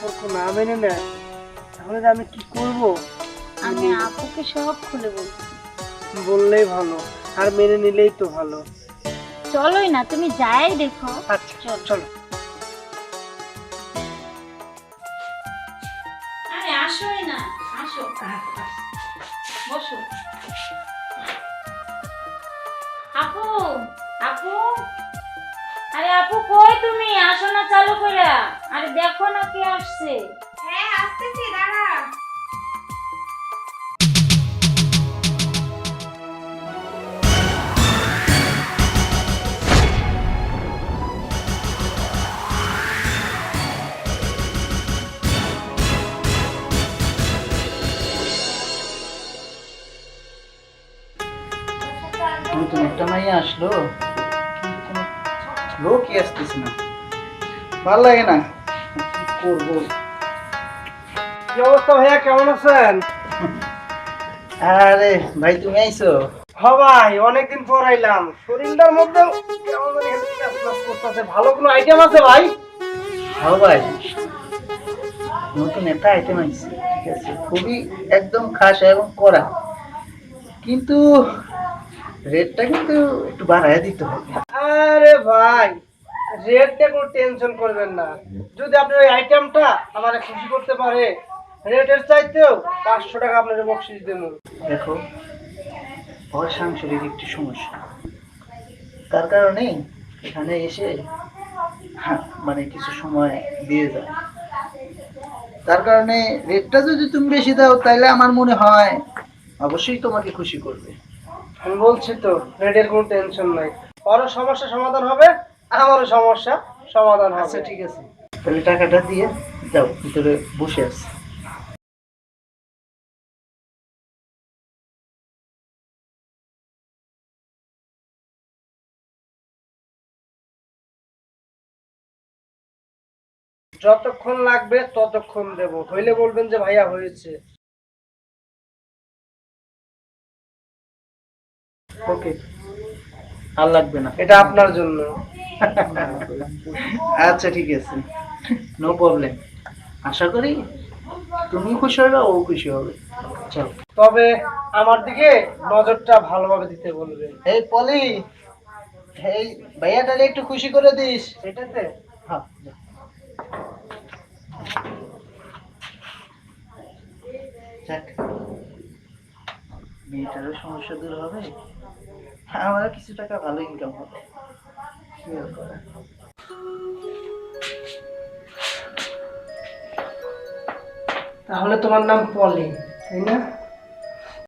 সম্পর্ক না মেনে নেয় তাহলে যে আমি কি করব? আমি আপুকে সব খুলে বলছি। বললেই ভালো, আর মেনে নিলেই তো ভালো। চলোই না, তুমি যাই দেখো। আচ্ছা চলো। চলো। আরে আসোই না, আসো বসো। আপু, আপু, আরে আপু কই তুমি? আসো না চালু করে। আরে দেখো না কে আসছে। হ্যাঁ আসতেছি, দাঁড়া। নতুন একটা মাইয়া আসলো, কিন্তু কোনো লোকই আসতেছে না, ভালো লাগে না। কি করবো? কি অবস্থা ভাইয়া, কেমন আছেন? আরে ভাই তুমি আইছো? হ্যাঁ ভাই, অনেকদিন পর আইলাম। শরীরটার মধ্যে কেমন জানি প্যাচ করতেছে। ভালো কোনো আইটেম আছে ভাই? হ্যাঁ ভাই, নতুন একটা আইটেম আইছে, ঠিক আছে, খুবই একদম খাস এবং কড়া, কিন্তু রেটটা কিন্তু একটু বাড়ায় দিতে হবে। আরে ভাই, রেটটা কোনো টেনশন করবেন না। যদি আপনার ওই আইটেমটা আমার খুশি করতে পারে, রেটের চাইতেও 500 টাকা আপনাকে বকশিস দেবো। দেখো, ওর সাংসারিক একটি সমস্যা, তার কারণে এখানে এসে মানে কিছু সময় দিয়ে যায়, তার কারণে রেটটা যদি তুমি বেশি দাও তাহলে আমার মনে হয় অবশ্যই তোমাকে খুশি করবে। আমি বলছি তো, রেটের কোনো টেনশন নাই। ওরও সমস্যা সমাধান হবে, আমারও সমস্যা সমাধান হবে। আচ্ছা ঠিক আছে, তাহলে টাকাটা দিয়ে যাও, ভিতরে বসে আছে। যতক্ষণ লাগবে ততক্ষণ দেবো, হইলে বলবেন যে ভাইয়া হয়েছে। ওকে, আর লাগবে না। এটা আপনার জন্য। আচ্ছা ঠিক আছে, নো প্রবলেম। আশা করি তুমি খুশি হবে, ও খুশি হবে। চল। তবে আমার দিকে নজরটা ভালোভাবে দিতে বলবেন। এই পলি, এই ভাইয়াটারে একটু খুশি করে দিস। এটাতে হ্যাঁ, যা। যাক, মেয়েটারও সমস্যা দূর হবে, আমারও কিছু টাকা ভালো ইনকাম হবে। কি আর করার। তাহলে তোমার নাম পলি, তাই না?